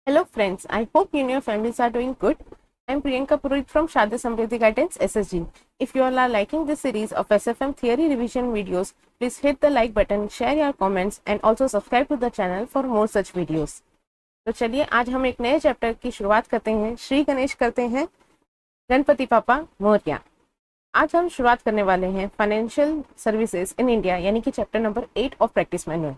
Hello friends, I hope you and your families are doing good. I am Priyanka Purohit from Shadi Samriddhi Guidance SSG. If you all are liking this series of SFM theory revision videos, please hit the like button, share your comments and also subscribe to the channel for more such videos. तो चलिए आज हम एक नए chapter की शुरुआत करते हैं। श्री गणेश करते हैं गणपति पापा मोरया। आज हम शुरुआत करने वाले हैं फाइनेंशियल सर्विसेज इन इंडिया यानी कि chapter number 8 of practice manual.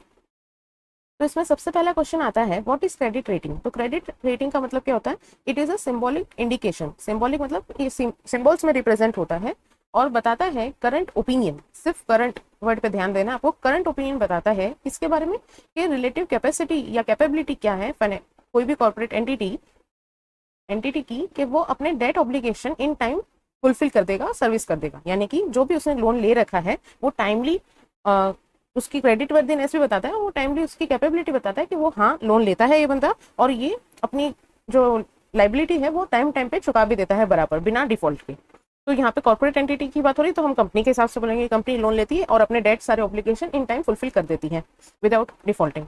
तो इसमें सबसे पहला क्वेश्चन आता है व्हाट इज क्रेडिट रेटिंग। तो क्रेडिट रेटिंग का मतलब क्या होता है? It is a symbolic indication. Symbolic मतलब ये सिंबल्स में रिप्रेजेंट होता है और बताता है करंट ओपिनियन। सिर्फ करंट वर्ड पे ध्यान देना, आपको करंट ओपिनियन बताता है इसके बारे में कि रिलेटिव कैपेसिटी या कैपेबिलिटी क्या है कोई भी कॉर्पोरेट एंटिटी की कि वो अपने debt obligation in time fulfil कर देगा, सर्विस कर देगा। यानी कि जो भी उसने लोन ले रखा है वो टाइमली उसकी क्रेडिट वर्दीनेस भी बताता है, वो टाइमली उसकी कैपेबिलिटी बताता है कि वो हाँ लोन लेता है ये बंदा और ये अपनी जो लाइबिलिटी है वो टाइम पे चुका भी देता है बराबर बिना डिफॉल्ट के। तो यहाँ पे कॉर्पोरेट एंटिटी की बात हो रही तो हम कंपनी के हिसाब से बोलेंगे कंपनी लोन लेती है और अपने डेट सारे ऑब्लिगेशन इन टाइम फुलफिल कर देती है without defaulting.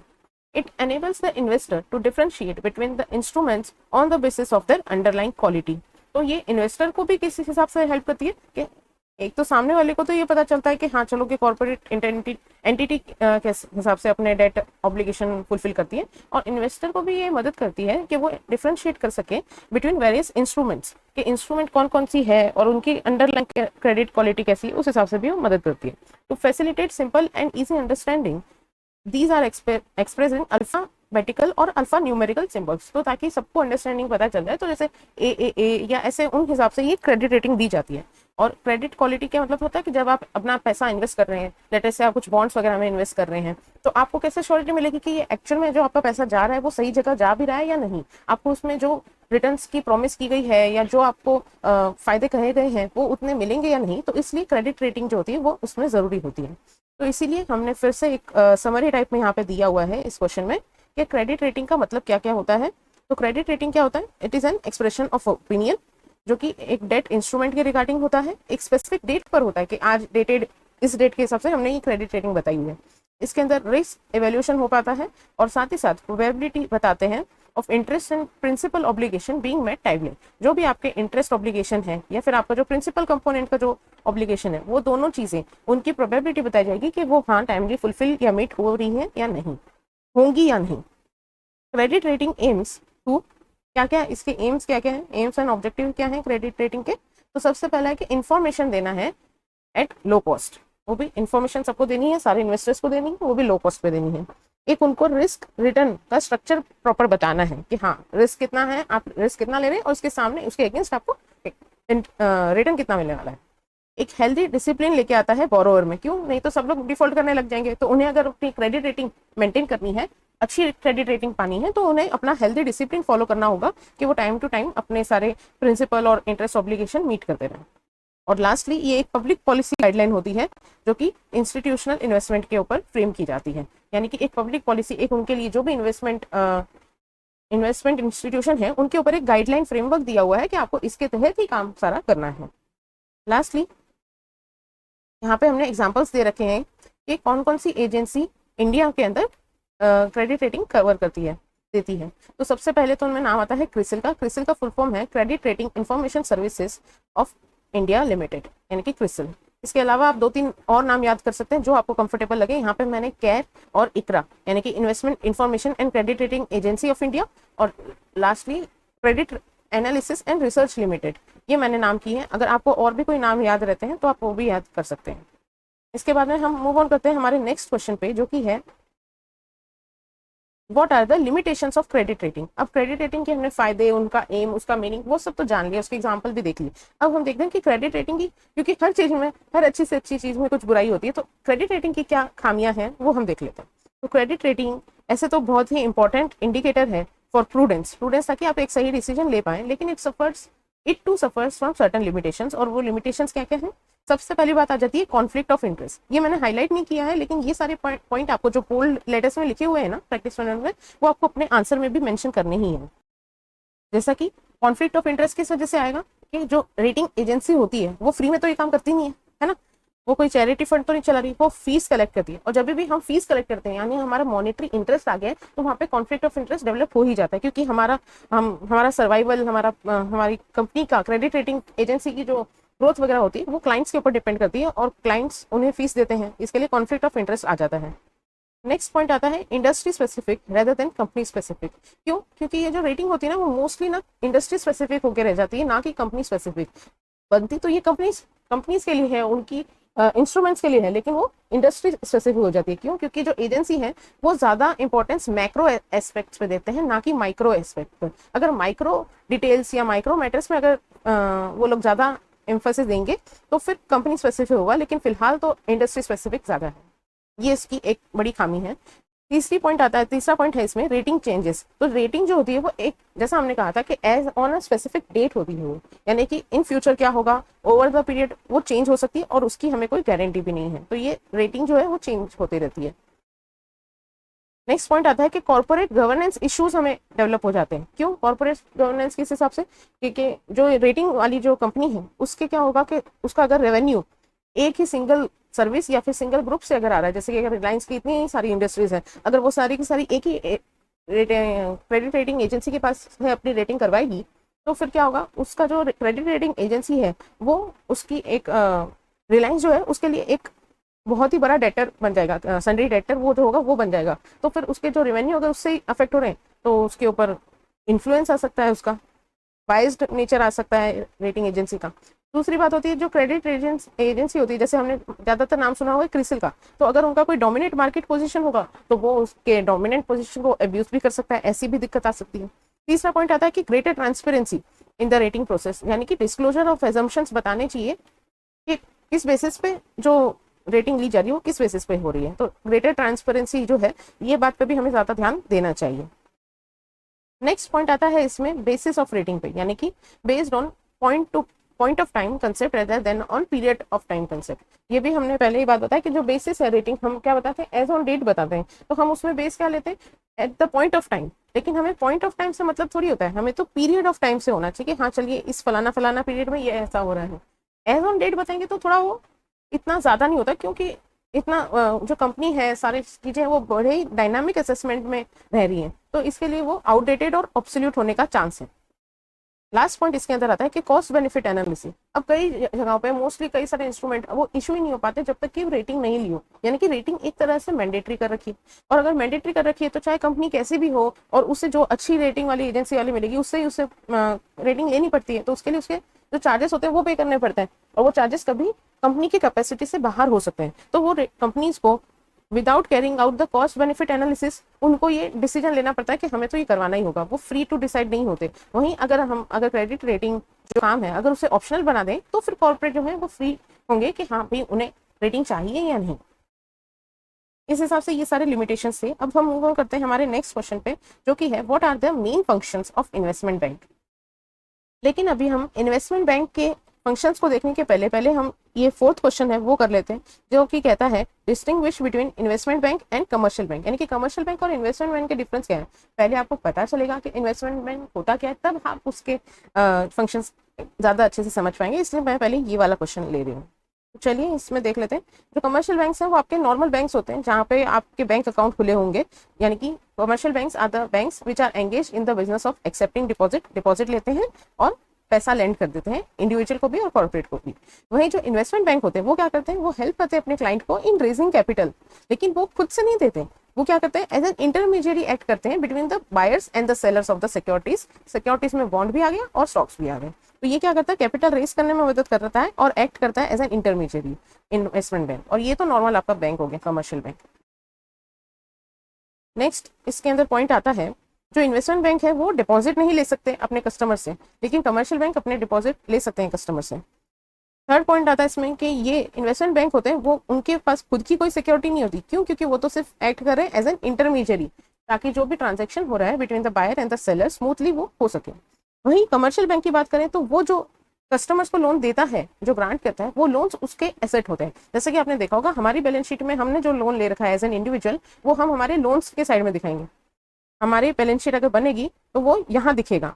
It enables the investor to differentiate between the instruments on the basis of their underlying quality। तो ये इन्वेस्टर को भी किस हिसाब से हेल्प करती है कि एक तो सामने वाले को तो ये पता चलता है कि हाँ चलो कि कॉर्पोरेट एंटिटी के हिसाब से अपने डेट ऑब्लिगेशन फुलफिल करती है, और इन्वेस्टर को भी ये मदद करती है कि वो डिफरेंशिएट कर सके बिटवीन वेरियस इंस्ट्रूमेंट्स के इंस्ट्रूमेंट कौन कौन सी है और उनकी अंडरलाइन क्रेडिट क्वालिटी कैसी है उस हिसाब से भी वो मदद करती है। To facilitate simple and easy understanding these are expressed in alphabetical और अल्फा न्यूमेरिकल सिंबल्स। तो ताकि सबको अंडरस्टैंडिंग पता चल जाए तो जैसे ए या ऐसे उन हिसाब से ये क्रेडिट रेटिंग दी जाती है। और क्रेडिट क्वालिटी क्या मतलब होता है कि जब आप अपना पैसा इन्वेस्ट कर रहे हैं, लेटर से आप कुछ बॉन्ड्स वगैरह में इन्वेस्ट कर रहे हैं, तो आपको कैसे श्योरिटी मिलेगी कि ये एक्चुअल में जो आपका पैसा जा रहा है वो सही जगह जा भी रहा है या नहीं। आपको उसमें जो रिटर्न्स की प्रॉमिस की गई है या जो आपको फायदे कहे गए हैं वो उतने मिलेंगे या नहीं। तो इसलिए क्रेडिट रेटिंग जो होती है वो उसमें जरूरी होती है। तो इसीलिए हमने फिर से एक समरी टाइप में यहाँ पे दिया हुआ है इस क्वेश्चन में कि क्रेडिट रेटिंग का मतलब क्या क्या होता है। तो क्रेडिट रेटिंग क्या होता है? It is an expression of opinion जो कि एक डेट इंस्ट्रूमेंट के रिगार्डिंग होता है, एक स्पेसिफिक डेट पर होता है कि आज डेटेड इस डेट के हिसाब से हमने ये क्रेडिट रेटिंग बताई हुई है। इसके अंदर रिस्क एवेल्यूशन हो पाता है और साथ ही साथ प्रोबेबिलिटी बताते हैं of interest and principal obligation being met timely. जो भी आपके इंटरेस्ट ऑब्लिगेशन है या फिर आपका जो प्रिंसिपल कंपोनेंट का जो ऑब्लिगेशन है वो दोनों चीजें उनकी प्रोबेबिलिटी बताई जाएगी कि वो हाँ टाइमली फुलफिल या मीट हो रही है या नहीं, होंगी या नहीं। क्रेडिट रेटिंग एम्स टू क्या क्या इसके एम्स क्या क्या है, एम्स एंड ऑब्जेक्टिव क्या है क्रेडिट रेटिंग के। तो सबसे पहला है कि इंफॉर्मेशन देना है एट लो कॉस्ट। वो भी इंफॉर्मेशन सबको देनी है, सारे इन्वेस्टर्स को देनी है, वो भी लो कॉस्ट पे देनी है। एक उनको रिस्क रिटर्न का स्ट्रक्चर प्रॉपर बताना है कि हाँ रिस्क कितना है, आप रिस्क कितना ले रहे हैं और उसके सामने उसके अगेंस्ट आपको रिटर्न कितना मिलने वाला है। एक हेल्दी डिसिप्लिन लेके आता है बोरोवर में। क्यों? नहीं तो सब लोग डिफॉल्ट करने लग जाएंगे। तो उन्हें अगर अपनी क्रेडिट रेटिंग मेंटेन करनी है, अच्छी क्रेडिट रेटिंग पानी है, तो उन्हें अपना हेल्दी डिसिप्लिन फॉलो करना होगा कि वो टाइम टू टाइम अपने सारे प्रिंसिपल और इंटरेस्ट ऑब्लिगेशन मीट करते रहें। और लास्टली ये एक पब्लिक पॉलिसी गाइडलाइन होती है जो कि इंस्टीट्यूशनल इन्वेस्टमेंट के ऊपर फ्रेम की जाती है। यानी कि एक पब्लिक पॉलिसी एक उनके लिए जो भी इन्वेस्टमेंट इंस्टीट्यूशन है उनके ऊपर एक गाइडलाइन फ्रेमवर्क दिया हुआ है कि आपको इसके तहत ही काम सारा करना है। लास्टली यहाँ पे हमने एग्जांपल्स दे रखे हैं कि कौन कौन सी एजेंसी इंडिया के अंदर क्रेडिट रेटिंग कवर करती है, देती है। तो सबसे पहले तो उनमें नाम आता है क्रिसिल का। क्रिसिल का फुल फॉर्म है credit rating information services of India limited यानी कि क्रिसिल। इसके अलावा आप दो तीन और नाम याद कर सकते हैं जो आपको कंफर्टेबल लगे। यहाँ पे मैंने कैर और इकरा यानी कि investment information and credit rating agency of India, और lastly credit analysis and research limited, ये मैंने नाम की है। अगर आपको और भी कोई नाम याद रहते हैं तो आप वो भी याद कर सकते हैं। इसके बाद में हम मूव ऑन करते हैं हमारे नेक्स्ट क्वेश्चन पे जो कि है what are the limitations of credit rating. अब क्रेडिट रेटिंग के हमने फायदे, उनका एम, उसका मीनिंग वो सब तो जान लिया, उसके एग्जांपल भी देख लिए। अब हम देखते हैं कि क्रेडिट रेटिंग की, क्योंकि हर चीज में, हर अच्छी से अच्छी चीज में कुछ बुराई होती है, तो क्रेडिट रेटिंग की क्या खामियां हैं वो हम देख लेते हैं। तो क्रेडिट रेटिंग ऐसे तो बहुत ही इंपॉर्टेंट इंडिकेटर है फॉर प्रूडेंस ताकि आप एक सही डिसीजन ले पाए, लेकिन it too suffers from certain limitations. और वो लिमिटेशंस क्या क्या है? सबसे पहली बात आ जाती है कॉन्फ्लिक्ट ऑफ इंटरेस्ट। ये मैंने हाईलाइट नहीं किया है लेकिन ये सारे पॉइंट आपको जो बोल्ड लेटर्स में लिखे हुए हैं ना प्रैक्टिस मैनुअल में, वो आपको अपने आंसर में भी मेंशन करने ही है। जैसा कि कॉन्फ्लिक्ट ऑफ इंटरेस्ट किस वजह से आएगा कि जो रेटिंग एजेंसी होती है वो फ्री में तो ये काम करती नहीं है, है ना। वो कोई चैरिटी फंड तो नहीं चला रही, वो फीस कलेक्ट करती है। और जब भी हम फीस कलेक्ट करते हैं यानी हमारा मॉनेटरी इंटरेस्ट आ गया है, तो वहाँ पे कॉन्फ्लिक्ट ऑफ इंटरेस्ट डेवलप हो ही जाता है, क्योंकि हमारा सर्वाइवल, हमारी कंपनी का क्रेडिट रेटिंग एजेंसी की जो ग्रोथ वगैरह होती है वो क्लाइंट्स के ऊपर डिपेंड करती है, और क्लाइंट्स उन्हें फीस देते हैं, इसके लिए कॉन्फ्लिक्ट ऑफ इंटरेस्ट आ जाता है। नेक्स्ट पॉइंट आता है industry specific rather than company specific. क्यों? क्योंकि ये जो रेटिंग होती है ना वो मोस्टली ना इंडस्ट्री स्पेसिफिक होकर रह जाती है, ना कि कंपनी स्पेसिफिक। बनती तो ये कंपनीज के लिए है, उनकी इंस्ट्रूमेंट्स के लिए है, लेकिन वो इंडस्ट्री स्पेसिफिक हो जाती है। क्यों? क्योंकि जो एजेंसी है वो ज्यादा इंपॉर्टेंस मैक्रो एस्पेक्ट्स पे देते हैं, ना कि माइक्रो एस्पेक्ट पे। अगर माइक्रो डिटेल्स या माइक्रो मैटर्स में अगर वो लोग ज्यादा एम्फोसिस देंगे तो फिर कंपनी स्पेसिफिक होगा, लेकिन फिलहाल तो इंडस्ट्री स्पेसिफिक ज्यादा है। ये इसकी एक बड़ी खामी है। तीसरा पॉइंट है इसमें रेटिंग चेंजेस। तो रेटिंग जो होती है वो एक, जैसा हमने कहा था कि as on a specific date होती है वो, यानी कि इन फ्यूचर क्या होगा, ओवर द पीरियड वो चेंज हो सकती है, और उसकी हमें कोई गारंटी भी नहीं है। तो ये रेटिंग जो है वो चेंज होती रहती है। नेक्स्ट पॉइंट आता है कि कॉर्पोरेट गवर्नेंस इश्यूज हमें डेवलप हो जाते हैं। क्यों कॉर्पोरेट गवर्नेंस? किस हिसाब से? क्योंकि जो रेटिंग वाली जो कंपनी है उसके क्या होगा कि उसका अगर रेवेन्यू एक ही सिंगल सर्विस या फिर सिंगल ग्रुप से अगर आ रहा है, जैसे कि अगर रिलायंस की इतनी सारी इंडस्ट्रीज है, अगर वो सारी की सारी एक ही क्रेडिट रेटिंग एजेंसी के पास है अपनी रेटिंग करवाएगी, तो फिर क्या होगा, उसका जो क्रेडिट रेटिंग एजेंसी है वो उसकी एक रिलायंस जो है उसके लिए एक बहुत ही बड़ा डेटर बन जाएगा, सन्ड्री डेटर वो जो होगा वो बन जाएगा। तो फिर उसके जो रेवेन्यू अगर उससे ही अफेक्ट हो रहे हैं तो उसके ऊपर इन्फ्लुएंस आ सकता है, उसका बाइस्ड नेचर आ सकता है रेटिंग एजेंसी का। दूसरी बात होती है जो क्रेडिट एजेंसी होती है, जैसे हमने ज्यादातर नाम सुना होगा क्रिसिल का, तो अगर उनका कोई डोमिनेट मार्केट पोजीशन होगा तो वो उसके डोमिनेंट पोजीशन को अब्यूज भी कर सकता है, ऐसी भी दिक्कत आ सकती है। तीसरा पॉइंट आता है कि greater transparency in the rating process, यानी कि डिस्क्लोजर ऑफ एजम्पशंस बताने चाहिए कि किस बेसिस पे जो रेटिंग ली जा रही है वो किस बेसिस पे हो रही है। तो ग्रेटर ट्रांसपेरेंसी जो है ये बात पे भी हमें ज्यादा ध्यान देना चाहिए। नेक्स्ट पॉइंट आता है इसमें बेसिस ऑफ रेटिंग पे, यानी कि based on point of time concept rather than on period of time concept. ये भी हमने पहले ही बात बताया कि जो बेसिस है रेटिंग हम क्या बताते हैं, एज ऑन डेट बताते हैं। तो हम उसमें बेस क्या लेते हैं, at the point of time. लेकिन हमें पॉइंट ऑफ टाइम से मतलब थोड़ी होता है, हमें तो पीरियड ऑफ टाइम से होना चाहिए कि हाँ चलिए इस फलाना फलाना पीरियड में ये ऐसा हो रहा है। एज ऑन डेट बताएंगे तो थोड़ा वो इतना ज्यादा नहीं होता, क्योंकि इतना जो कंपनी है सारी चीजें वो बड़े ही डायनामिक असेसमेंट में रह रही हैं, तो इसके लिए वो आउटडेटेड और ऑब्सोल्यूट होने का चांस है। लास्ट पॉइंट इसके अंदर आता है कि कॉस्ट बेनिफिट एनालिसिस। अब कई जगहों पे मोस्टली कई सारे इंस्ट्रूमेंट वो इशू ही नहीं हो पाते जब तक कि रेटिंग नहीं ली हो, यानी कि रेटिंग एक तरह से मैंडेटरी कर रखी है। और अगर मैंडेटरी कर रखी है तो चाहे कंपनी कैसी भी हो और उससे जो अच्छी रेटिंग वाली एजेंसी वाली मिलेगी उससे ही उसे रेटिंग लेनी पड़ती है, तो उसके लिए उसके जो चार्जेस होते हैं वो पे करने पड़ते हैं, और वो चार्जेस कभी कंपनी की कैपेसिटी से बाहर हो सकते हैं। तो वो कंपनीज को without carrying out the cost benefit analysis उनको ये डिसीजन लेना पड़ता है कि हमें तो ये करवाना ही होगा, वो फ्री टू डिसाइड नहीं होते। वहीं अगर क्रेडिट रेटिंग जो काम है अगर उसे ऑप्शनल बना दें तो फिर कॉर्पोरेट जो है वो फ्री होंगे कि हाँ भाई उन्हें रेटिंग चाहिए या नहीं। इस हिसाब से ये सारे लिमिटेशन थे। अब हम मूव करते हैं हमारे नेक्स्ट क्वेश्चन पे, जो कि है what are the main functions of investment bank. लेकिन अभी हम इन्वेस्टमेंट बैंक के फंक्शंस को देखने के पहले पहले हम ये फोर्थ क्वेश्चन है वो कर लेते हैं, जो कि कहता है distinguish between investment bank and commercial bank. यानी कि कमर्शियल बैंक और इन्वेस्टमेंट बैंक के डिफरेंस क्या है। पहले आपको पता चलेगा कि इन्वेस्टमेंट बैंक होता क्या है, तब आप उसके फंक्शंस ज्यादा अच्छे से समझ पाएंगे, इसलिए मैं पहले ये वाला क्वेश्चन ले रही हूँ। तो चलिए इसमें देख लेते हैं। जो कमर्शियल बैंक्स हैं वो आपके नॉर्मल बैंक्स होते हैं जहाँ पे आपके बैंक अकाउंट खुले होंगे, यानी कि commercial banks are the banks which are engage in the business of accepting deposit लेते हैं और पैसा लेंड कर देते हैं इंडिविजुअल को भी और कॉर्पोरेट को भी। वहीं जो इन्वेस्टमेंट बैंक होते हैं वो क्या करते हैं, वो हेल्प करते हैं अपने क्लाइंट को इन रेजिंग कैपिटल, लेकिन वो खुद से नहीं देते। वो क्या करते हैं, एज एन इंटरमीडिएरी एक्ट करते हैं between the buyers and the sellers of the securities में बॉन्ड भी आ गया और स्टॉक्स भी आ गए। तो ये क्या करता है, कैपिटल रेस करने में मदद करता है और एक्ट करता है as an intermediary investment bank. और ये तो नॉर्मल आपका बैंक हो गया कमर्शियल बैंक। नेक्स्ट इसके अंदर पॉइंट आता है, जो इन्वेस्टमेंट बैंक है वो डिपॉजिट नहीं ले सकते अपने कस्टमर से, लेकिन कमर्शियल बैंक अपने डिपॉजिट ले सकते हैं कस्टमर से। थर्ड पॉइंट आता है इसमें कि ये इन्वेस्टमेंट बैंक होते हैं वो उनके पास खुद की कोई सिक्योरिटी नहीं होती। क्यों? क्योंकि वो तो सिर्फ एक्ट कर रहे हैं एज एन इंटरमीडिएरी, ताकि जो भी ट्रांजेक्शन हो रहा है between the buyer and the seller smoothly वो हो सके। वहीं कमर्शियल बैंक की बात करें तो वो जो कस्टमर्स को लोन देता है, जो ग्रांट करता है, वो लोन्स उसके एसेट होते हैं। जैसे कि आपने देखा होगा हमारी बैलेंस शीट में हमने जो लोन ले रखा है एज एन इंडिविजुअल, वो हम हमारे लोन्स के साइड में दिखाएंगे। हमारी बैलेंस शीट अगर बनेगी तो वो यहाँ दिखेगा,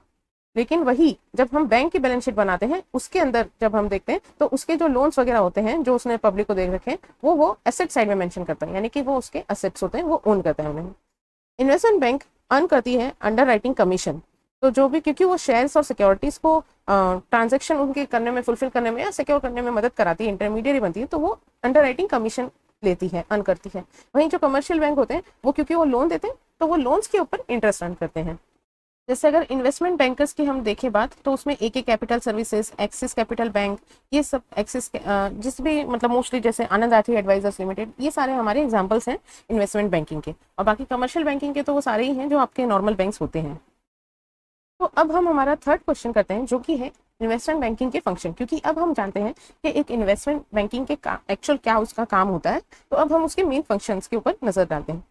लेकिन वही जब हम बैंक की बैलेंस शीट बनाते हैं उसके अंदर जब हम देखते हैं तो उसके जो लोन्स वगैरह होते हैं जो उसने पब्लिक को दे रखे हैं वो एसेट साइड में मेंशन करता है, यानी कि वो उसके एसेट्स होते हैं, वो ओन करता है उन्हें। इन्वेस्टमेंट बैंक अर्न करती है अंडर राइटिंग कमीशन। तो जो भी, क्योंकि वो शेयर्स और सिक्योरिटीज को ट्रांजेक्शन उनके करने में, फुलफिल करने में या सिक्योर करने में मदद कराती है, इंटरमीडियरी बनती है, तो वो अंडर राइटिंग कमीशन लेती है, अर्न करती है। वहीं जो कमर्शियल बैंक होते हैं वो क्योंकि वो लोन देते हैं तो वो लोन्स के ऊपर इंटरेस्ट अर्न करते हैं। जैसे अगर इन्वेस्टमेंट बैंकर्स की हम देखें बात, तो उसमें AK capital services, axis capital bank, ये सब एक्सिस जिस भी मतलब मोस्टली जैसे आनंद आर्थी एडवाइजर्स लिमिटेड, ये सारे हमारे एग्जांपल्स हैं इन्वेस्टमेंट बैंकिंग के। और बाकी कमर्शियल बैंकिंग के तो वो सारे ही हैं जो आपके नॉर्मल बैंक्स होते हैं। तो अब हम हमारा थर्ड क्वेश्चन करते हैं जो कि है इन्वेस्टमेंट बैंकिंग के फंक्शन, क्योंकि अब हम जानते हैं कि एक इन्वेस्टमेंट बैंकिंग के एक्चुअल क्या उसका काम होता है, तो अब हम उसके मेन फंक्शंस के ऊपर नजर डालते हैं।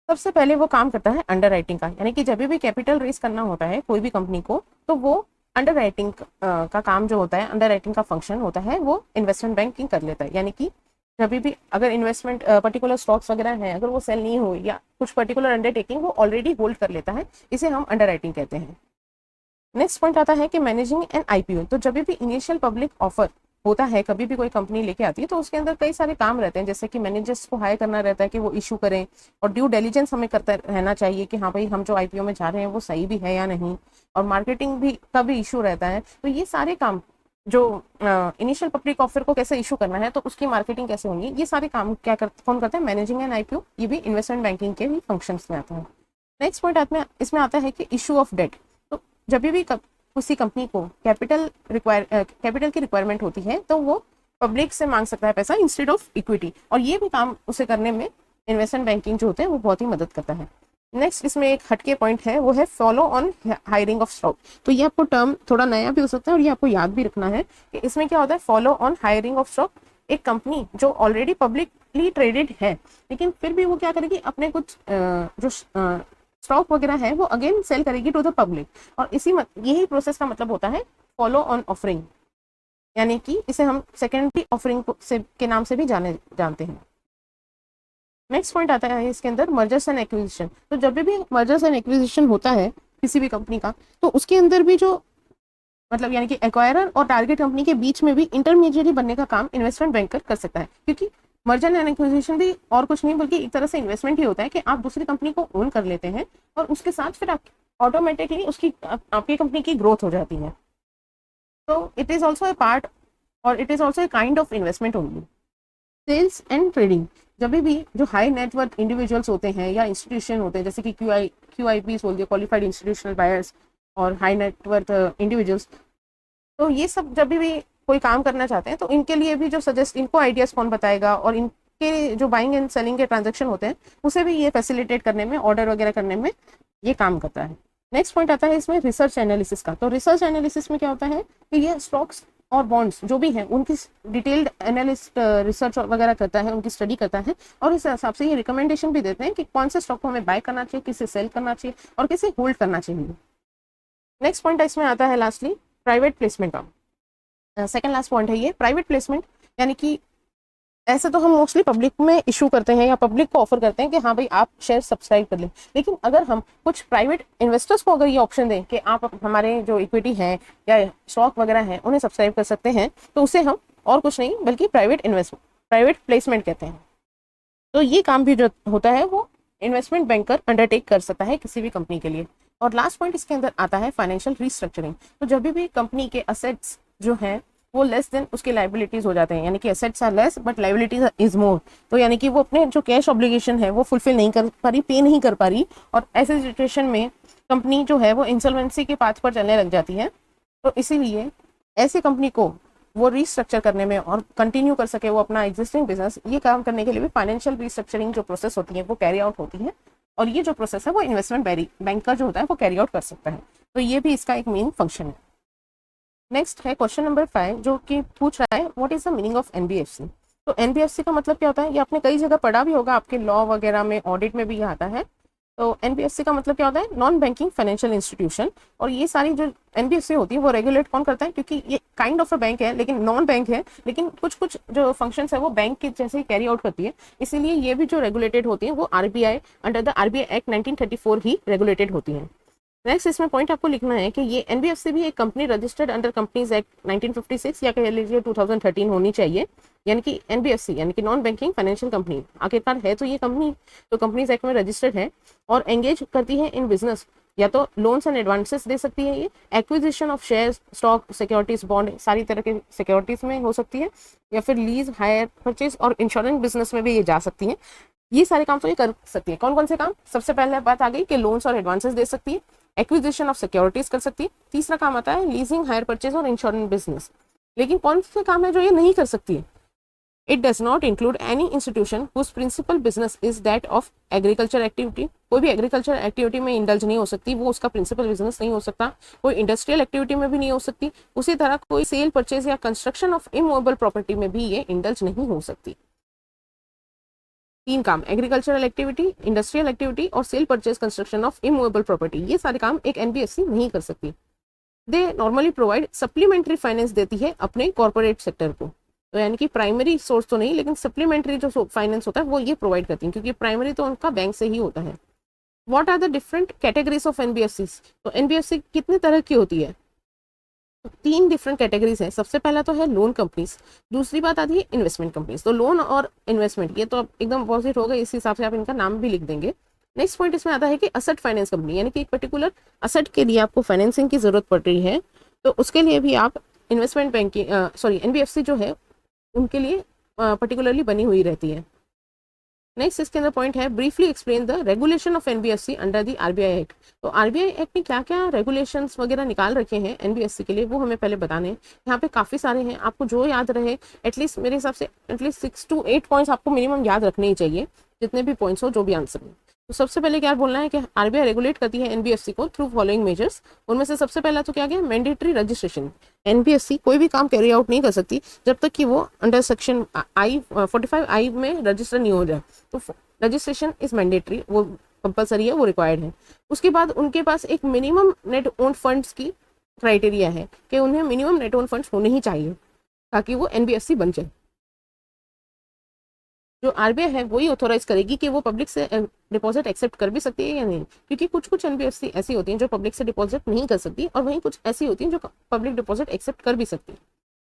सबसे पहले वो काम करता है अंडर राइटिंग का, यानी कि जब भी कैपिटल रेस करना होता है कोई भी कंपनी को, तो वो अंडर राइटिंग का काम जो होता है, अंडर राइटिंग का फंक्शन होता है, वो इन्वेस्टमेंट बैंकिंग कर लेता है। यानी कि जब भी अगर इन्वेस्टमेंट पर्टिकुलर स्टॉक्स वगैरह हैं, अगर वो सेल नहीं हुई या कुछ पर्टिकुलर अंडरटेकिंग वो ऑलरेडी होल्ड कर लेता है, इसे हम अंडर राइटिंग कहते हैं। नेक्स्ट पॉइंट आता है कि मैनेजिंग एन IPO। तो जब भी इनिशियल पब्लिक ऑफर होता है, कभी भी कोई कंपनी लेके आती है, तो उसके अंदर कई सारे काम रहते हैं, जैसे कि मैनेजर्स को हायर करना रहता है कि वो इशू करें, और ड्यू डिलीजेंस हमें करता रहना चाहिए कि हाँ भाई हम जो IPO में जा रहे हैं वो सही भी है या नहीं, और मार्केटिंग भी का भी इशू रहता है। तो ये सारे काम जो इनिशियल पब्लिक ऑफर को कैसे इशू करना है, तो उसकी मार्केटिंग कैसे होगी, ये सारे काम कौन करते हैं, मैनेजिंग एन IPO। ये भी इन्वेस्टमेंट बैंकिंग के ही फंक्शंस में आता है। नेक्स्ट पॉइंट इसमें आता है कि इशू ऑफ डेट। तो जब भी किसी कंपनी को कैपिटल की रिक्वायरमेंट होती है, तो वो पब्लिक से मांग सकता है पैसा इंस्टेड ऑफ इक्विटी, और ये भी काम उसे करने में इन्वेस्टमेंट बैंकिंग जो होते हैं वो बहुत ही मदद करता है। नेक्स्ट इसमें एक हटके पॉइंट है, वो है follow on hiring of stock. तो ये आपको टर्म थोड़ा नया भी हो सकता है और ये आपको याद भी रखना है कि इसमें क्या होता है, follow on hiring of stock. एक कंपनी जो ऑलरेडी पब्लिकली ट्रेडेड है, लेकिन फिर भी वो क्या करेगी, अपने कुछ जो स्टॉक वगैरह है वो अगेन सेल करेगी टू द पब्लिक, और यही प्रोसेस का मतलब होता है फॉलो ऑन ऑफरिंग, यानी कि इसे हम सेकेंडरी ऑफरिंग के नाम से भी जानते हैं। नेक्स्ट पॉइंट आता है इसके अंदर मर्जर्स एंड एक्विजिशन। तो जब भी मर्जर्स एंड एक्विजिशन होता है किसी भी कंपनी का, तो उसके अंदर भी जो मतलब यानी कि एक्वायरर और टारगेट कंपनी के बीच में भी इंटरमीडिएट बनने का काम इन्वेस्टमेंट बैंकर कर सकता है, क्योंकि मर्जर एंड एक्विजिशन भी और कुछ नहीं बल्कि एक तरह से इन्वेस्टमेंट ही होता है कि आप दूसरी कंपनी को ओन कर लेते हैं और उसके साथ फिर आप ऑटोमेटिकली उसकी आपकी कंपनी की ग्रोथ हो जाती है। तो it is also a part और it is also a kind of investment only. Sales and trading, जब भी जो हाई नेटवर्थ इंडिविजुअल्स होते हैं या इंस्टीट्यूशन होते हैं, जैसे कि QIPs बोल दिया, क्वालिफाइड इंस्टीट्यूशनल बायर्स, और हाई नेटवर्थ इंडिविजुअल्स, तो ये सब जब भी कोई काम करना चाहते हैं तो इनके लिए भी जो इनको आइडियाज कौन बताएगा, और इनके जो बाइंग एंड सेलिंग के ट्रांजेक्शन होते हैं उसे भी ये फैसिलिटेट करने में, ऑर्डर वगैरह करने में ये काम करता है। नेक्स्ट पॉइंट आता है इसमें रिसर्च एनालिसिस का। तो रिसर्च एनालिसिस में क्या होता है कि ये स्टॉक्स और बॉन्ड्स जो भी हैं उनकी डिटेल्ड एनालिस्ट रिसर्च वगैरह करता है, उनकी स्टडी करता है, और इस हिसाब से ये रिकमेंडेशन भी देते हैं कि कौन से स्टॉक को हमें बाय करना चाहिए, किसे सेल करना चाहिए और किसे होल्ड करना चाहिए। नेक्स्ट पॉइंट इसमें आता है लास्टली प्राइवेट प्लेसमेंट का। सेकंड लास्ट पॉइंट है ये प्राइवेट प्लेसमेंट, यानी कि ऐसे तो हम मोस्टली पब्लिक में इशू करते हैं या पब्लिक को ऑफर करते हैं कि हाँ भाई आप शेयर सब्सक्राइब कर लें, लेकिन अगर हम कुछ प्राइवेट इन्वेस्टर्स को अगर ये ऑप्शन दें कि आप हमारे जो इक्विटी है या स्टॉक वगैरह हैं उन्हें सब्सक्राइब कर सकते हैं, तो उसे हम और कुछ नहीं बल्कि प्राइवेट प्लेसमेंट कहते हैं। तो ये काम भी जो होता है वो इन्वेस्टमेंट बैंकर अंडरटेक कर सकता है किसी भी कंपनी के लिए। और लास्ट पॉइंट इसके अंदर आता है फाइनेंशियल रीस्ट्रक्चरिंग। तो जब भी कंपनी के असेट्स जो हैं वो लेस देन उसके लाइबिलिटीज हो जाते हैं, यानी कि assets are less but liabilities is more, तो यानी कि वो अपने जो कैश ऑब्लिगेशन है वो फुलफिल नहीं कर पा रही, पे नहीं कर पा रही, और ऐसे सिचुएशन में कंपनी जो है वो इंसॉल्वेंसी के पाथ पर चलने लग जाती है। तो इसीलिए ऐसी कंपनी को वो रीस्ट्रक्चर करने में और कंटिन्यू कर सके वो अपना एग्जिस्टिंग बिजनेस, ये काम करने के लिए भी फाइनेंशियल रीस्ट्रक्चरिंग जो प्रोसेस होती है वो कैरी आउट होती है, और ये जो प्रोसेस है वो इन्वेस्टमेंट बैंकर जो होता है वो कैरी आउट कर सकता है। तो ये भी इसका एक मेन फंक्शन है। नेक्स्ट है क्वेश्चन नंबर 5 जो कि पूछ रहा है what is the meaning of NBFC। तो NBFC का मतलब क्या होता है, ये आपने कई जगह पढ़ा भी होगा, आपके लॉ वगैरह में, ऑडिट में भी ये आता है। तो NBFC का मतलब क्या होता है, नॉन बैंकिंग फाइनेंशियल इंस्टीट्यूशन। और ये सारी जो NBFC होती है वो रेगुलेट कौन करता है, क्योंकि ये काइंड ऑफ अ बैंक है लेकिन नॉन बैंक है, लेकिन कुछ कुछ जो फंक्शंस है वो बैंक के जैसे ही कैरी आउट करती है, इसीलिए ये भी जो रेगुलेटेड होती है वो RBI under the RBI act 1934 he regulated होती है। नेक्स्ट इसमें पॉइंट आपको लिखना है कि ये एनबीएफसी भी एक company registered under companies act 1956 या कह लीजिए 2013 होनी चाहिए, यानी कि एनबीएफसी यानी कि नॉन बैंकिंग फाइनेंशियल कंपनी आखिरकार है तो ये कंपनी तो कंपनीज एक्ट में रजिस्टर्ड है और एंगेज करती है इन बिजनेस, या तो लोन्स एंड एडवांसेस दे सकती है, ये acquisition of share stock securities bond सारी तरह के सिक्योरिटीज में हो सकती है, या फिर लीज हायर परचेज और इंश्योरेंस बिजनेस में भी ये जा सकती है। ये सारे काम तो ये कर सकती है। कौन कौन से काम? सबसे पहले बात आ गई कि लोन्स और एडवांसेस दे सकती है, एक्विजिशन ऑफ सिक्योरिटीज कर सकती है, तीसरा काम आता है लीजिंग हायर परचेज और इंश्योरेंस बिजनेस। लेकिन कौन से काम है जो ये नहीं कर सकती है? It does not include any institution whose principal business is that of agriculture activity. कोई भी एग्रीकल्चर एक्टिविटी में इंडल्ज नहीं हो सकती, वो उसका प्रिंसिपल बिजनेस नहीं हो सकता। कोई इंडस्ट्रियल एक्टिविटी में भी नहीं हो सकती। उसी तरह कोई सेल परचेज या कंस्ट्रक्शन ऑफ इमूवेबल प्रॉपर्टी में भी ये इंडल्ज नहीं हो सकती। तीन काम, एग्रीकल्चरल एक्टिविटी, इंडस्ट्रियल एक्टिविटी और cell purchase construction of immovable property, ये सारे काम एक एनबीएफसी नहीं कर सकती। They normally provide supplementary finance देती है अपने कॉर्पोरेट सेक्टर को, तो यानी कि प्राइमरी सोर्स तो नहीं लेकिन सप्लीमेंट्री जो फाइनेंस होता है वो ये प्रोवाइड करती है, क्योंकि प्राइमरी तो उनका बैंक से ही होता है। What are the different categories of NBFC? तो एनबीएफसी कितने तरह की होती है? तो तीन डिफरेंट कैटेगरीज है। सबसे पहला तो है लोन कंपनीज, दूसरी बात आती है इन्वेस्टमेंट कंपनीज। तो लोन और इन्वेस्टमेंट ये तो अब एकदम अपोजिट होगा, इस हिसाब से आप इनका नाम भी लिख देंगे। नेक्स्ट पॉइंट इसमें आता है कि असेट फाइनेंस कंपनी, यानी कि एक पर्टिकुलर असेट के लिए आपको फाइनेंसिंग की जरूरत पड़ रही है, तो उसके लिए भी आप इन्वेस्टमेंट बैंकिंग एनबीएफसी जो है उनके लिए पर्टिकुलरली बनी हुई रहती है। नेक्स्ट इसके अंदर पॉइंट है briefly explain the regulation of NBFC under the RBI act. तो आरबीआई एक्ट ने क्या क्या रेगुलेशंस वगैरह निकाल रखे हैं एनबीएफसी के लिए वो हमें पहले बताने हैं। यहाँ पे काफी सारे हैं, आपको जो याद रहे एटलीस्ट मेरे हिसाब से एटलीस्ट 6 to 8 पॉइंट्स आपको मिनिमम याद रखने ही चाहिए, जितने भी पॉइंट्स हो जो भी आंसर हो। तो सबसे पहले क्या बोलना है कि आरबीआई रेगुलेट करती है एनबीएफसी को थ्रू फॉलोइंग मेजर्स। उनमें से सबसे पहला तो क्या गया, मैंडेटरी रजिस्ट्रेशन। एनबीएफसी कोई भी काम कैरी आउट नहीं कर सकती जब तक कि वो अंडर सेक्शन I45I में रजिस्टर नहीं हो जाए। तो रजिस्ट्रेशन इज मैंडेटरी, वो कंपलसरी है, वो रिक्वायर्ड है। उसके बाद उनके पास एक मिनिमम नेट ओन फंड्स की क्राइटेरिया है कि उन्हें मिनिमम नेट ओन फंड्स होने ही चाहिए ताकि वो एनबीएफसी बन जाए। जो आरबीआई है वही ऑथोराइज करेगी कि वो पब्लिक से डिपॉजिट एक्सेप्ट कर भी सकती है या नहीं, क्योंकि कुछ कुछ एनबीएफसी ऐसी होती हैं जो पब्लिक से डिपॉजिट नहीं कर सकती और वहीं कुछ ऐसी होती हैं जो पब्लिक डिपॉजिट एक्सेप्ट कर भी सकती है।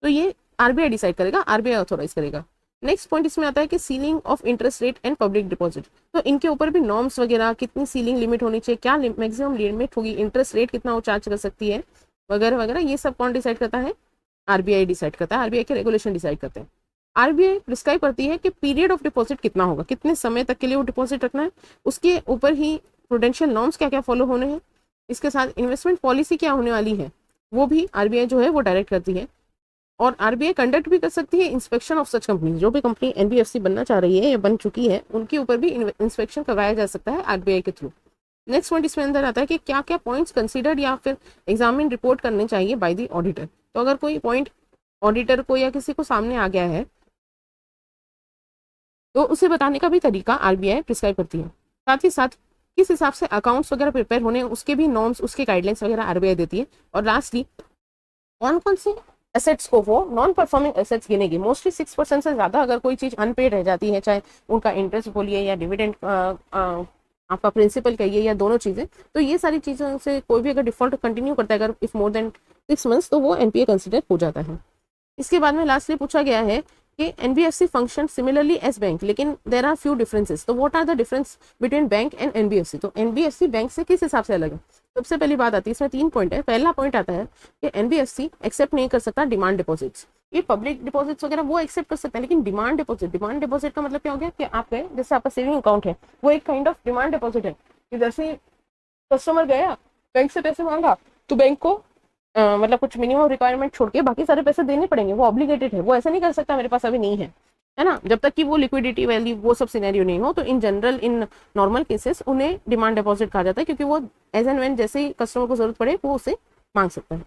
तो ये आरबीआई डिसाइड करेगा, आरबीआई ऑथोराइज करेगा। नेक्स्ट पॉइंट इसमें आता है कि ceiling of interest rate and public deposit. तो इनके ऊपर भी नॉर्म्स वगैरह, कितनी सीलिंग लिमिट होनी चाहिए, क्या मैक्सिमम लिमिट होगी, इंटरेस्ट रेट कितना वो चार्ज कर सकती है वगैरह वगैरह, ये सब कौन डिसाइड करता है? आरबीआई डिसाइड करता है, आरबीआई के रेगुलेशन डिसाइड करते हैं। आरबीआई प्रिस्क्राइब करती है कि पीरियड ऑफ डिपॉजिट कितना होगा, कितने समय तक के लिए वो डिपॉजिट रखना है, उसके ऊपर ही प्रूडेंशियल नॉर्म्स क्या क्या फॉलो होने हैं। इसके साथ इन्वेस्टमेंट पॉलिसी क्या होने वाली है वो भी आरबीआई जो है वो डायरेक्ट करती है। और आरबीआई कंडक्ट भी कर सकती है इंस्पेक्शन ऑफ सच कंपनी। जो भी कंपनी एनबीएफसी बनना चाह रही है या बन चुकी है उनके ऊपर भी इंस्पेक्शन करवाया जा सकता है आरबीआई के थ्रू। नेक्स्ट पॉइंट इसमें अंदर आता है कि क्या क्या पॉइंट्स कंसीडर्ड या फिर एग्जामिन रिपोर्ट करने चाहिए बाय द ऑडिटर। तो अगर कोई पॉइंट ऑडिटर को या किसी को सामने आ गया है तो उसे बताने का भी तरीका आरबीआई प्रिस्क्राइब करती है। साथ ही साथ किस हिसाब से अकाउंट्स वगैरह प्रिपेयर होने उसके भी नॉर्म्स, उसके गाइडलाइंस वगैरह आरबीआई देती है। और लास्टली कौन कौन से एसेट्स को वो नॉन परफॉर्मिंग एसेट्स गिनेगी। मोस्टली 6% से ज्यादा अगर कोई चीज अनपेड रह जाती है, चाहे उनका इंटरेस्ट बोलिए या डिविडेंड आपका प्रिंसिपल कहिए या दोनों चीजें, तो ये सारी चीजों से कोई भी अगर डिफॉल्ट कंटिन्यू करता है अगर इफ मोर देन 6 months तो वो एनपीए कंसिडर हो जाता है। इसके बाद में लास्टली पूछा गया है कि NBFC function similarly as bank, लेकिन देर आर फ्यू डिफरेंसेस। तो what are the difference between bank and NBFC? तो एनबीएफसी बैंक से किस हिसाब से अलग है? सबसे पहली बात आती है, इसमें 3 पॉइंट है। पहला पॉइंट आता है कि एनबीएफसी एक्सेप्ट नहीं कर सकता डिमांड डिपॉजिट्स। ये पब्लिक डिपॉजिट्स वगैरह वो एक्सेप्ट कर सकते हैं, लेकिन डिमांड डिपॉजिट का मतलब क्या हो गया कि आपके जैसे आपका सेविंग अकाउंट है वो एक काइंड ऑफ डिमांड डिपॉजिट है कि जैसे कस्टमर गया बैंक से पैसे मांगा तो बैंक को मतलब कुछ मिनिमम रिक्वायरमेंट छोड़ के बाकी सारे पैसे देने पड़ेंगे, वो ऑब्लिगेटेड है, वो ऐसा नहीं कर सकता मेरे पास अभी नहीं है ना, जब तक कि वो लिक्विडिटी वैल्यू वो सब सिनेरियो नहीं हो। तो in general in normal cases उन्हें डिमांड डिपॉजिट कहा जाता है, क्योंकि वो एज एंड व्हेन जैसे ही कस्टमर को जरूरत पड़े वो उसे मांग सकता है।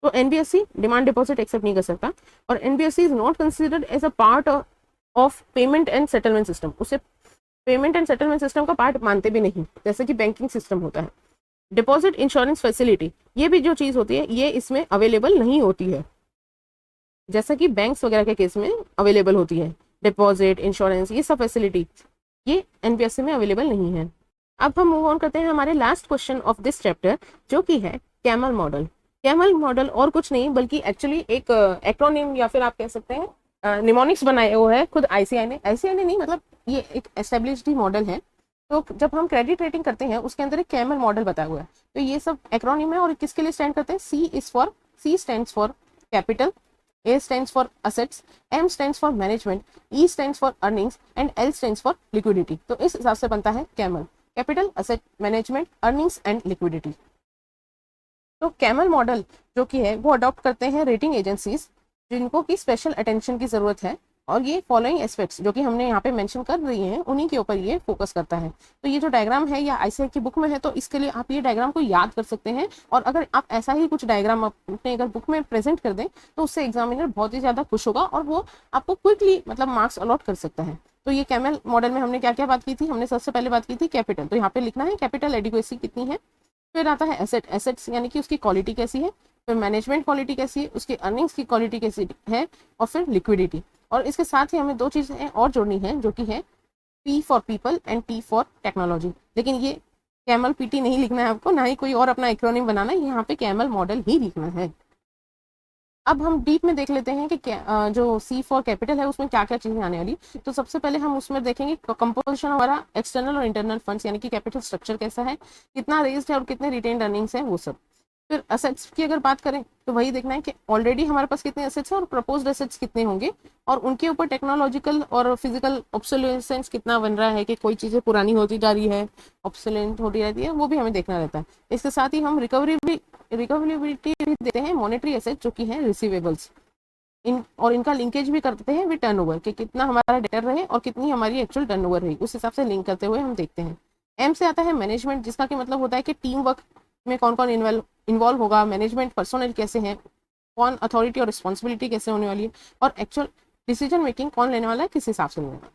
तो एनबीएफसी डिमांड डिपॉजिट एक्सेप्ट नहीं कर सकता। और NBFC is not considered as a part of payment and settlement system. उसे पेमेंट एंड सेटलमेंट सिस्टम का पार्ट मानते भी नहीं, जैसे कि बैंकिंग सिस्टम होता है। डिपॉजिट इंश्योरेंस फैसिलिटी, ये भी जो चीज होती है ये इसमें अवेलेबल नहीं होती है, जैसा कि बैंक्स वगैरह के केस में अवेलेबल होती है। डिपॉजिट इंश्योरेंस ये सब फैसिलिटी ये एनबीएफसी में अवेलेबल नहीं है। अब हम मूव ऑन करते हैं हमारे last question of this chapter, जो कि है कैमल मॉडल। कैमल मॉडल और कुछ नहीं बल्कि एक्चुअली एक एक्रोनिम या फिर आप कह सकते हैं निमोनिक्स बनाया हुआ है खुद आईसीआई ने। आईसीआई ने नहीं, मतलब ये एक एस्टेब्लिश्ड ही मॉडल है। तो जब हम क्रेडिट रेटिंग करते हैं उसके अंदर एक कैमल मॉडल बताया हुआ है। तो ये सब एक्रोनिम है और किसके लिए स्टैंड करते हैं? C stands for capital, A stands for assets, M stands for management, E stands for earnings and L stands for liquidity। तो इस हिसाब से बनता है camel, capital, asset, management, earnings and liquidity. तो कैमल मॉडल जो कि है वो अडॉप्ट करते हैं रेटिंग एजेंसीज जिनको की स्पेशल अटेंशन की जरूरत है, और ये फॉलोइंग एस्पेक्ट्स जो कि हमने यहाँ पे मेंशन कर रही हैं उन्हीं के ऊपर ये फोकस करता है। तो ये जो डायग्राम है या आईसीआई की बुक में है, तो इसके लिए आप ये डायग्राम को याद कर सकते हैं, और अगर आप ऐसा ही कुछ डायग्राम अपने अगर बुक में प्रेजेंट कर दें तो उससे एग्जामिनर बहुत ही ज़्यादा खुश होगा और वो आपको क्विकली मतलब मार्क्स अलॉट कर सकता है। तो ये कैमल मॉडल में हमने क्या क्या बात की थी? हमने सबसे पहले बात की थी कैपिटल, तो यहाँ पे लिखना है कैपिटल एडिक्वेसी कितनी है। फिर आता है एसेट, एसेट्स यानी कि उसकी क्वालिटी कैसी है। फिर मैनेजमेंट क्वालिटी कैसी है, उसकी अर्निंग्स की क्वालिटी कैसी है, और फिर लिक्विडिटी। और इसके साथ ही हमें दो चीज़ें और जोड़नी है जो कि है P for people and T for technology. लेकिन ये कैमल पीटी नहीं लिखना है आपको, ना ही कोई और अपना एक्रोनिम बनाना है, यहाँ पे कैमल मॉडल ही लिखना है। अब हम डीप में देख लेते हैं कि जो सी फॉर कैपिटल है उसमें क्या क्या चीजें आने वाली। तो सबसे पहले हम उसमें देखेंगे कंपोजिशन हमारा एक्सटर्नल और इंटरनल फंड्स, यानी कि कैपिटल स्ट्रक्चर कैसा है, कितना रेज्ड है और कितने रिटेन्ड अर्निंग्स है वो सब। फिर असेट्स की अगर बात करें तो वही देखना है कि ऑलरेडी हमारे पास कितने असेट्स हैं और प्रपोज्ड असेट्स कितने होंगे, और उनके ऊपर टेक्नोलॉजिकल और फिजिकल ऑब्सोलेसेंस कितना बन रहा है कि कोई चीज़ें पुरानी होती जा रही है, ऑब्सोलेंट होती रहती है, वो भी हमें देखना रहता है। इसके साथ ही हम रिकवरेबिलिटी भी देते हैं मॉनेटरी एसेट जो कि है रिसीवेबल्स, और इनका लिंकेज भी करते हैं विद टर्नओवर कि कितना हमारा डेटर रहे और कितनी हमारी एक्चुअल टर्नओवर रही, उस हिसाब से लिंक करते हुए हम देखते हैं। एम से आता है मैनेजमेंट, जिसका कि मतलब होता है कि टीम वर्क में कौन कौन इन्वॉल्व होगा, मैनेजमेंट पर्सोनल कैसे हैं, कौन अथॉरिटी और रिस्पॉन्सिबिलिटी कैसे होने वाली है, और एक्चुअल डिसीजन मेकिंग कौन लेने वाला है, किस हिसाब से लेने वाला है।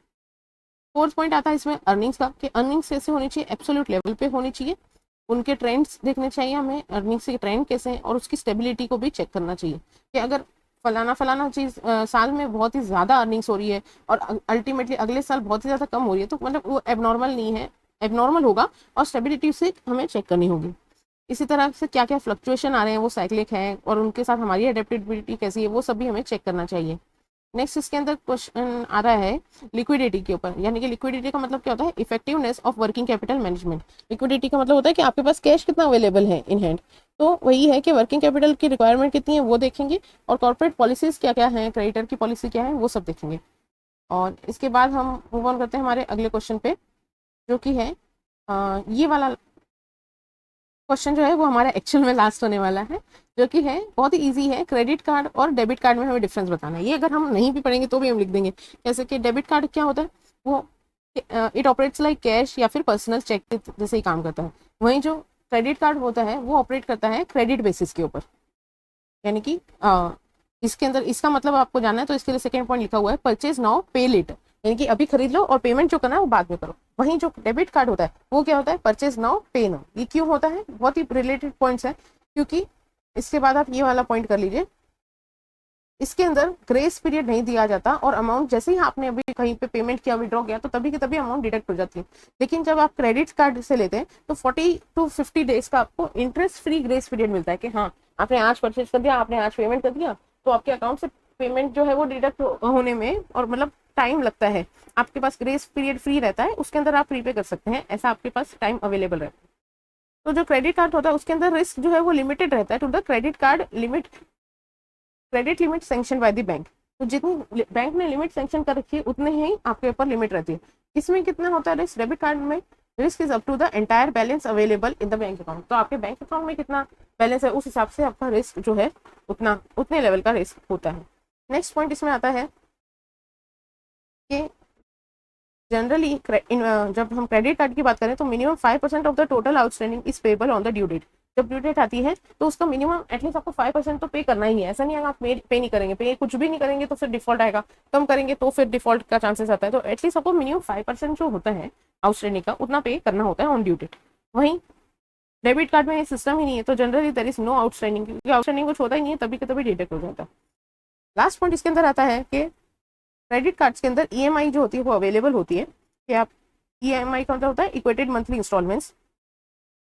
फोर्थ पॉइंट आता है इसमें अर्निंग्स का, कि अर्निंग्स कैसे होनी चाहिए, एब्सोल्यूट लेवल पे होनी चाहिए, उनके ट्रेंड्स देखने चाहिए हमें, अर्निंग्स के ट्रेंड कैसे हैं, और उसकी स्टेबिलिटी को भी चेक करना चाहिए कि अगर फलाना फलाना चीज़ साल में बहुत ही ज़्यादा अर्निंग्स हो रही है और अल्टीमेटली अगले साल बहुत ही ज़्यादा कम हो रही है, तो मतलब वो एबनॉर्मल नहीं है, एबनॉर्मल होगा, और स्टेबिलिटी से हमें चेक करनी होगी। इसी तरह से क्या क्या फ्लक्चुएशन आ रहे हैं वो साइक्लिक है, और उनके साथ हमारी अडेप्टेबिलिटी कैसी है वो सब भी हमें चेक करना चाहिए। नेक्स्ट इसके अंदर क्वेश्चन आ रहा है लिक्विडिटी के ऊपर, यानी कि लिक्विडिटी का मतलब क्या होता है? Effectiveness of working capital management. Liquidity का मतलब होता है कि आपके पास कैश कितना अवेलेबल है इन हैंड। तो वही है कि वर्किंग कैपिटल की रिक्वायरमेंट कितनी है वो देखेंगे, और कॉर्पोरेट पॉलिसीज क्या क्या है, क्रेडिटर की पॉलिसी क्या है वो सब देखेंगे। और इसके बाद हम मूव ऑन करते हैं हमारे अगले क्वेश्चन पे, जो कि है ये वाला क्वेश्चन जो है वो हमारा एक्चुअल में लास्ट होने वाला है, जो कि है बहुत ही इजी है। क्रेडिट कार्ड और डेबिट कार्ड में हमें डिफरेंस बताना है। ये अगर हम नहीं भी पढ़ेंगे तो भी हम लिख देंगे। जैसे कि डेबिट कार्ड क्या होता है, वो इट ऑपरेट्स लाइक कैश या फिर पर्सनल चेक जैसे ही काम करता है। वहीं जो क्रेडिट कार्ड होता है वो ऑपरेट करता है क्रेडिट बेसिस के ऊपर, यानी कि इसके अंदर इसका मतलब आपको जानना है तो इसके लिए सेकेंड पॉइंट लिखा हुआ है परचेज नाउ पे लेटर, यानी कि अभी खरीद लो और पेमेंट जो करना है वो बाद में करो। वहीं जो डेबिट कार्ड होता है वो क्या होता है? परचेज नाउ पे नाउ। ये क्यों होता है? बहुत ही रिलेटेड पॉइंट्स है, क्योंकि इसके बाद आप ये वाला पॉइंट कर लीजिए, इसके अंदर ग्रेस पीरियड नहीं दिया जाता, और अमाउंट जैसे ही आपने अभी कहीं पे पेमेंट किया, विड्रॉ किया, तो तभी के तभी अमाउंट डिडक्ट हो जाती है। लेकिन जब आप क्रेडिट कार्ड से लेते हैं तो 40 to 50 डेज का आपको इंटरेस्ट फ्री ग्रेस पीरियड मिलता है कि हाँ आपने आज परचेज कर दिया, आपने आज पेमेंट कर दिया, तो आपके अकाउंट से पेमेंट जो है वो डिडक्ट होने में और मतलब टाइम लगता है, आपके पास ग्रेस पीरियड फ्री रहता है, उसके अंदर आप प्रीपे कर सकते हैं, ऐसा आपके पास टाइम अवेलेबल रहता है। तो जो क्रेडिट कार्ड होता है उसके अंदर रिस्क जो है वो लिमिटेड रहता है to the credit card limit, credit limit sanction by the bank. तो जितनी बैंक ने लिमिट सेंक्शन कर रखी है उतने ही आपके ऊपर लिमिट रहती है। इसमें कितना होता है रिस्क? डेबिट कार्ड में risk is up to the entire balance available in the bank account. तो आपके बैंक अकाउंट में कितना बैलेंस है उस हिसाब से आपका रिस्क जो है उतने लेवल का रिस्क होता है। नेक्स्ट पॉइंट इसमें आता है कि जनरली जब हम क्रेडिट कार्ड की बात करें तो minimum 5% of the total outstanding is payable on the due date. जब ड्यू डेट आती है तो उसका मिनिमम एटलीस्ट आपको 5% तो पे करना ही है। ऐसा नहीं है आप पे नहीं करेंगे, पे कुछ भी नहीं करेंगे तो फिर डिफॉल्ट आएगा, कम करेंगे तो फिर डिफॉल्ट का चांसेस आता है। तो एटलीस्ट आपको मिनिमम 5% जो होता है आउटस्टैंडिंग का उतना पे करना होता है ऑन ड्यू डेट। वहीं डेबिट कार्ड में ये सिस्टम ही नहीं है, तो generally there is no outstanding, क्योंकि आउटस्टैंडिंग कुछ होता ही नहीं है, तभी के तभी डिडक्ट हो जाता है। लास्ट पॉइंट इसके अंदर आता है कि क्रेडिट कार्ड्स के अंदर ईएमआई जो होती है वो अवेलेबल होती है कि आप EMI का मतलब होता है equated monthly instalments,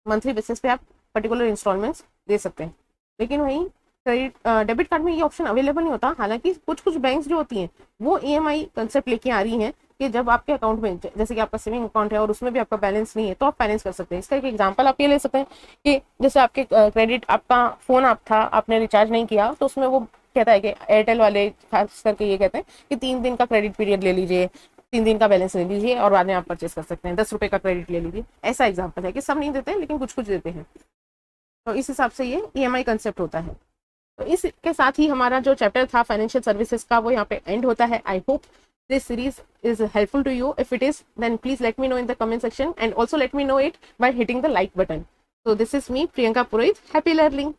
monthly basis पे आप पर्टिकुलर इंस्टॉलमेंट्स दे सकते हैं। लेकिन वहीं क्रेडिट डेबिट कार्ड में ये ऑप्शन अवेलेबल नहीं होता। हालांकि कुछ कुछ बैंक्स जो होती हैं वो EMI कंसेप्ट लेके आ रही हैं कि जब आपके अकाउंट में, जैसे कि आपका सेविंग अकाउंट है और उसमें भी आपका बैलेंस नहीं है, तो आप फाइनेंस कर सकते हैं। इसका एक एग्जांपल आप ये ले सकते हैं कि जैसे आपके क्रेडिट, आपका फोन आप था, आपने रिचार्ज नहीं किया, तो उसमें वो कहता है कि एयरटेल वाले खास करके ये कहते हैं कि 3 दिन का क्रेडिट पीरियड ले लीजिए, 3 दिन का बैलेंस ले लीजिए और बाद में आप परचेस कर सकते हैं, 10 रुपए का क्रेडिट ले लीजिए। ऐसा एग्जाम्पल है कि सब नहीं देते हैं लेकिन कुछ कुछ देते हैं। तो इस हिसाब से ये EMI कंसेप्ट होता है। तो इसके साथ ही हमारा जो चैप्टर था फाइनेंशियल सर्विसेज का वो यहाँ पे एंड होता है। I hope this series is helpful to you. If it is, then please let me know in the comment section, and also let me know it by hitting the like button. So this is me, Priyanka Purohit. Happy learning.